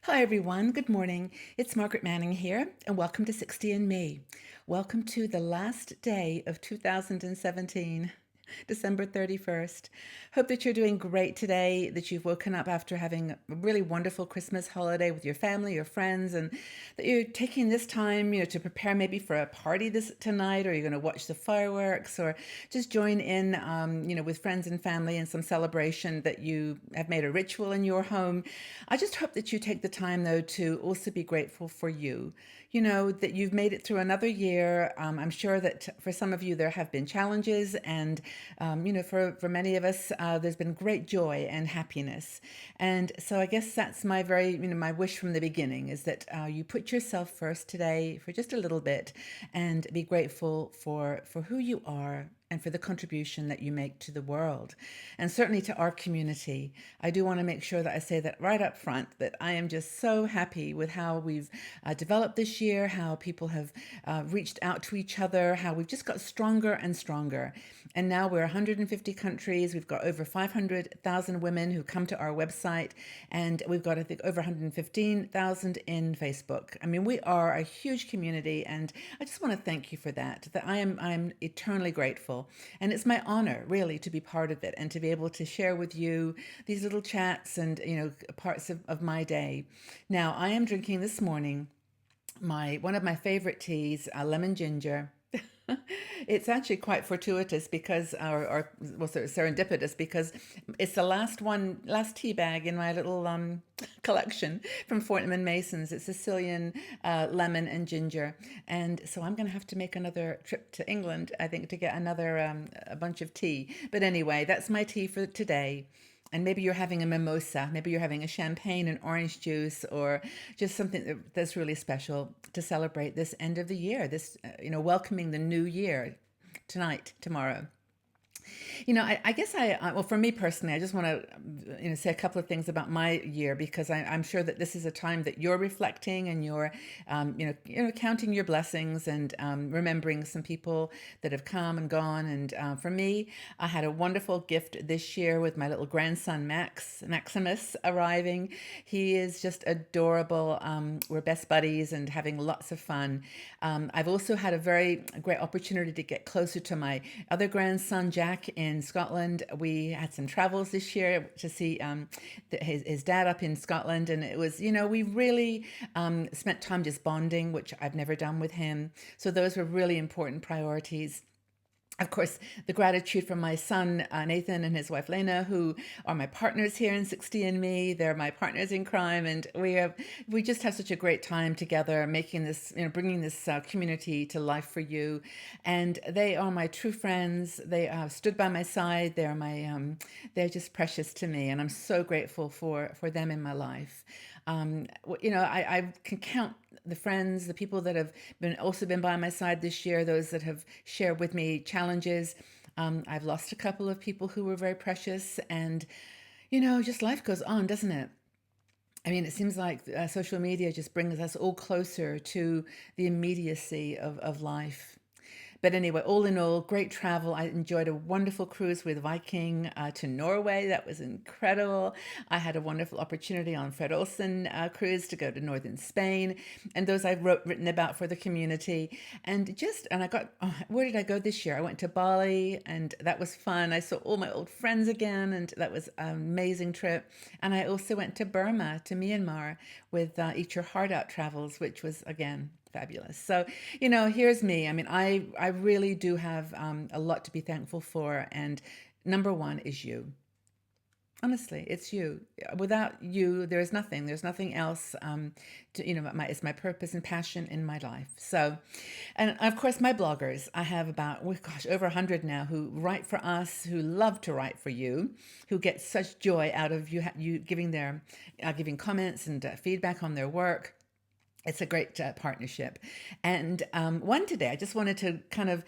Hi, everyone. Good morning. It's Margaret Manning here, and welcome to 60 and Me. Welcome to the last day of 2017. December 31st. Hope that you're doing great today, that you've woken up after having a really wonderful Christmas holiday with your family, your friends, and that you're taking this time, to prepare maybe for a party this tonight, or you're going to watch the fireworks, or just join in, with friends and family in some celebration that you have made a ritual in your home. I just hope that you take the time, though, to also be grateful for you. That you've made it through another year. I'm sure that for some of you, there have been challenges, and for many of us, there's been great joy and happiness. And so I guess that's my wish from the beginning is that you put yourself first today for just a little bit and be grateful for who you are and for the contribution that you make to the world and certainly to our community. I do want to make sure that I say that right up front that I am just so happy with how we've developed this year, how people have reached out to each other, how we've just got stronger and stronger. And now we're 150 countries. We've got over 500,000 women who come to our website, and we've got, I think, over 115,000 in Facebook. I mean, we are a huge community, and I just want to thank you for that. That I'm eternally grateful, and it's my honor, really, to be part of it and to be able to share with you these little chats and parts of my day. Now, I am drinking this morning my one of my favorite teas, lemon ginger. It's actually quite fortuitous because, sort of serendipitous because it's the last tea bag in my little collection from Fortnum and Mason's. It's Sicilian lemon and ginger, and so I'm going to have to make another trip to England, I think, to get another a bunch of tea. But anyway, that's my tea for today. And maybe you're having a mimosa, maybe you're having a champagne and orange juice, or just something that's really special to celebrate this end of the year, this, welcoming the new year tonight, tomorrow. I guess well, for me personally, I just want to, say a couple of things about my year because I'm sure that this is a time that you're reflecting and you're, counting your blessings and remembering some people that have come and gone. And for me, I had a wonderful gift this year with my little grandson Maximus arriving. He is just adorable. We're best buddies and having lots of fun. I've also had a very great opportunity to get closer to my other grandson Jack in Scotland. We had some travels this year to see his dad up in Scotland, and it was, we really spent time just bonding, which I've never done with him. So those were really important priorities. Of course, the gratitude from my son, Nathan, and his wife, Lena, who are my partners here in 60 and Me. They're my partners in crime. And we just have such a great time together making this, bringing this community to life for you. And they are my true friends. They stood by my side. They're just precious to me. And I'm so grateful for them in my life. I can count the friends, the people that have been by my side this year, those that have shared with me challenges. I've lost a couple of people who were very precious, and just life goes on, doesn't it? I mean, it seems like social media just brings us all closer to the immediacy of life. But anyway, all in all, great travel. I enjoyed a wonderful cruise with Viking to Norway. That was incredible. I had a wonderful opportunity on Fred Olsen cruise to go to northern Spain, and those I've written about for the community. Where did I go this year? I went to Bali, and that was fun. I saw all my old friends again, and that was an amazing trip. And I also went to Burma, to Myanmar, with Eat Your Heart Out Travels, which was, again, fabulous. So, here's me. I mean, I really do have a lot to be thankful for. And number one is you. Honestly, it's you. Without you, there is nothing. There's nothing else. It's my purpose and passion in my life. So, and of course, my bloggers. I have about, oh gosh, over 100 now who write for us, who love to write for you, who get such joy out of you giving comments and feedback on their work. It's a great partnership. And one today, I just wanted to kind of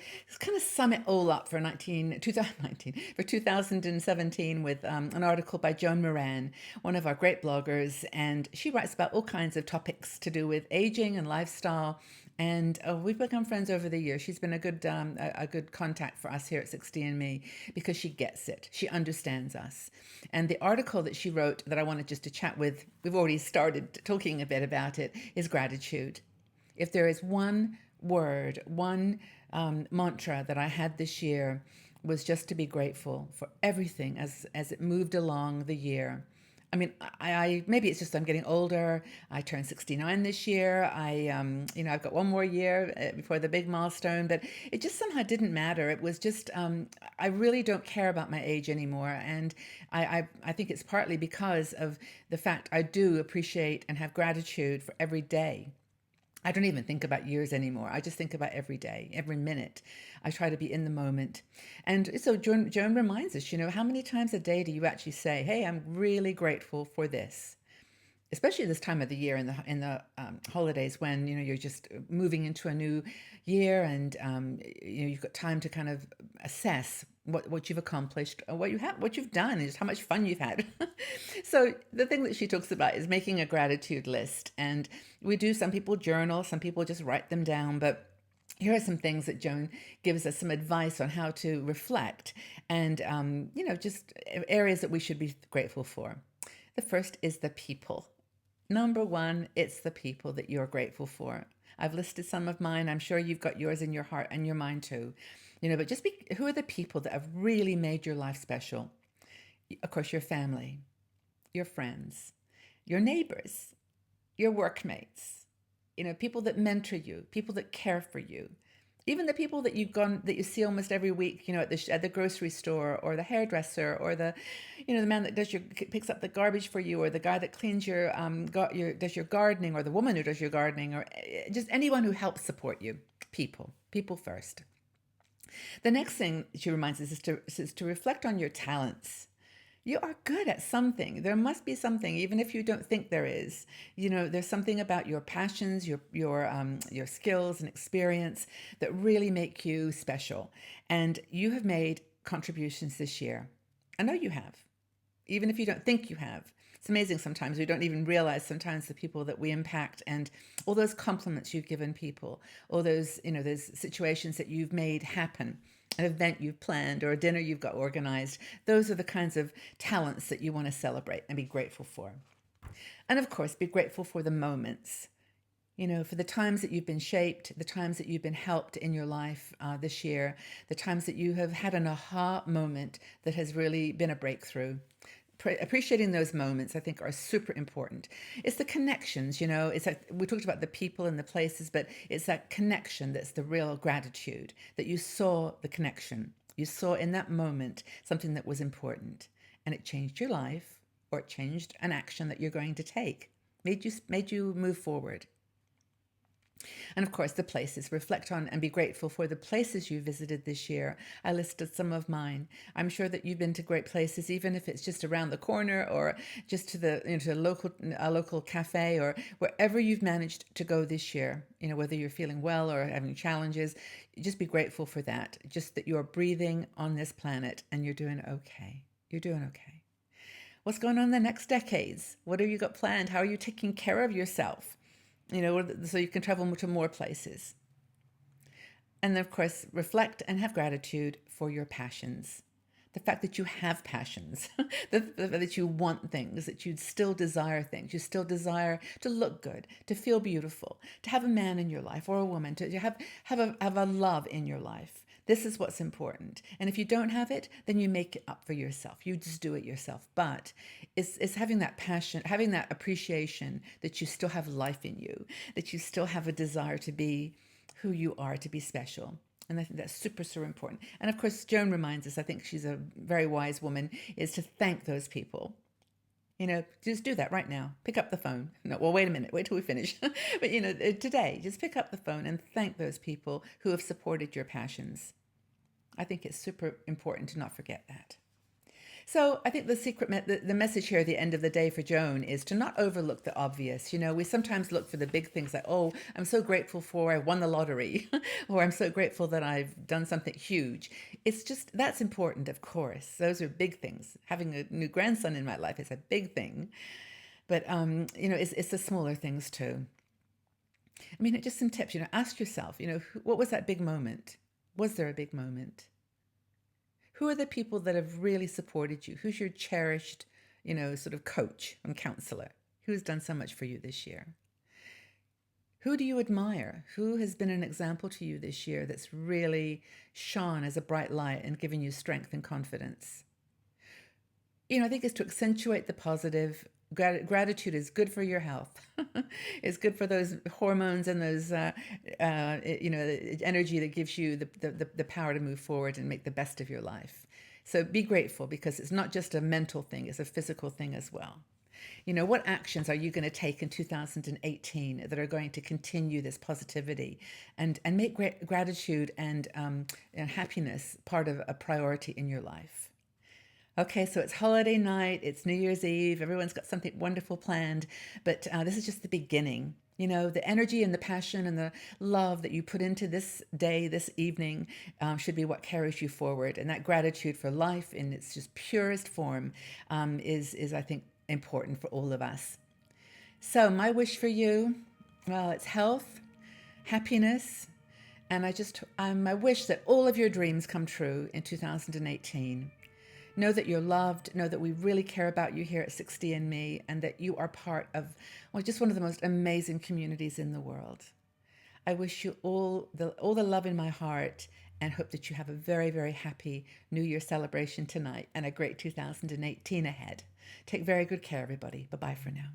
sum it all up for 2019, for 2017 with an article by Joan Moran, one of our great bloggers. And she writes about all kinds of topics to do with aging and lifestyle. And we've become friends over the years. She's been a good contact for us here at 60andMe because she gets it. She understands us. And the article that she wrote that I wanted just to chat with, we've already started talking a bit about it, is gratitude. If there is one word, one mantra that I had this year, was just to be grateful for everything as it moved along the year. I mean, I maybe it's just I'm getting older. I turned 69 this year. I've got one more year before the big milestone, but it just somehow didn't matter. It was just I really don't care about my age anymore, and I think it's partly because of the fact I do appreciate and have gratitude for every day. I don't even think about years anymore. I just think about every day, every minute. I try to be in the moment. And so Joan reminds us, how many times a day do you actually say, hey, I'm really grateful for this? Especially this time of the year in the holidays when, you're just moving into a new year and, you've got time to kind of assess what you've accomplished, or what you've done, and just how much fun you've had. So the thing that she talks about is making a gratitude list. And some people journal, some people just write them down, but here are some things that Joan gives us some advice on how to reflect and, just areas that we should be grateful for. The first is the people. Number one, it's the people that you're grateful for. I've listed some of mine. I'm sure you've got yours in your heart and your mind too. But who are the people that have really made your life special? Of course, your family, your friends, your neighbors, your workmates, people that mentor you, people that care for you, even the people that that you see almost every week, at the grocery store, or the hairdresser, or the man that picks up the garbage for you, or the guy that cleans does your gardening, or the woman who does your gardening, or just anyone who helps support you. People first. The next thing she reminds us is to reflect on your talents. You are good at something. There must be something, even if you don't think there is. There's something about your passions, your skills and experience that really make you special. And you have made contributions this year. I know you have, even if you don't think you have. It's amazing sometimes we don't even realize sometimes the people that we impact, and all those compliments you've given people, all those situations that you've made happen, an event you've planned, or a dinner you've got organized. Those are the kinds of talents that you want to celebrate and be grateful for. And of course, be grateful for the moments, for the times that you've been shaped, the times that you've been helped in your life this year, the times that you have had an aha moment that has really been a breakthrough. Appreciating those moments, I think, are super important. It's the connections, it's like we talked about the people and the places, but it's that connection that's the real gratitude, that you saw the connection. You saw in that moment something that was important, and it changed your life, or it changed an action that you're going to take, made you move forward. And of course, the places. Reflect on and be grateful for the places you visited this year. I listed some of mine. I'm sure that you've been to great places, even if it's just around the corner, or just to a local cafe, or wherever you've managed to go this year. Whether you're feeling well or having challenges, just be grateful for that. Just that you're breathing on this planet and you're doing okay. You're doing okay. What's going on in the next decades? What have you got planned? How are you taking care of yourself? So you can travel to more places. And of course, reflect and have gratitude for your passions. The fact that you have passions, that you want things, that you still desire things. You still desire to look good, to feel beautiful, to have a man in your life, or a woman, to have a love in your life. This is what's important. And if you don't have it, then you make it up for yourself. You just do it yourself. But it's having that passion, having that appreciation that you still have life in you, that you still have a desire to be who you are, to be special. And I think that's super, super important. And of course, Joan reminds us, I think she's a very wise woman, is to thank those people. Just do that right now. Pick up the phone. No, well, wait a minute. Wait till we finish. But, today, just pick up the phone and thank those people who have supported your passions. I think it's super important to not forget that. So I think the the message here at the end of the day for Joan is to not overlook the obvious. You know, we sometimes look for the big things like, oh, I'm so grateful for I won the lottery, or I'm so grateful that I've done something huge. It's just that's important, of course. Those are big things. Having a new grandson in my life is a big thing, but you know, it's the smaller things too. I mean, just some tips. You know, ask yourself. You know, what was that big moment? Was there a big moment? Who are the people that have really supported you? Who's your cherished, you know, sort of coach and counselor? Who's done so much for you this year? Who do you admire? Who has been an example to you this year that's really shone as a bright light and given you strength and confidence? You know, I think it's to accentuate the positive. Gratitude is good for your health. It's good for those hormones and those, you know, the energy that gives you the power to move forward and make the best of your life. So be grateful because it's not just a mental thing, it's a physical thing as well. You know, what actions are you going to take in 2018 that are going to continue this positivity and make gratitude and happiness part of a priority in your life? Okay, so it's holiday night, it's New Year's Eve, everyone's got something wonderful planned, but this is just the beginning. You know, the energy and the passion and the love that you put into this day, this evening, should be what carries you forward. And that gratitude for life in its just purest form is, I think, important for all of us. So, my wish for you, well, it's health, happiness, and I wish that all of your dreams come true in 2018. Know that you're loved. Know that we really care about you here at 60andMe and that you are part of, well, just one of the most amazing communities in the world. I wish you all the love in my heart and hope that you have a very, very happy New Year celebration tonight and a great 2018 ahead. Take very good care, everybody. Bye bye for now.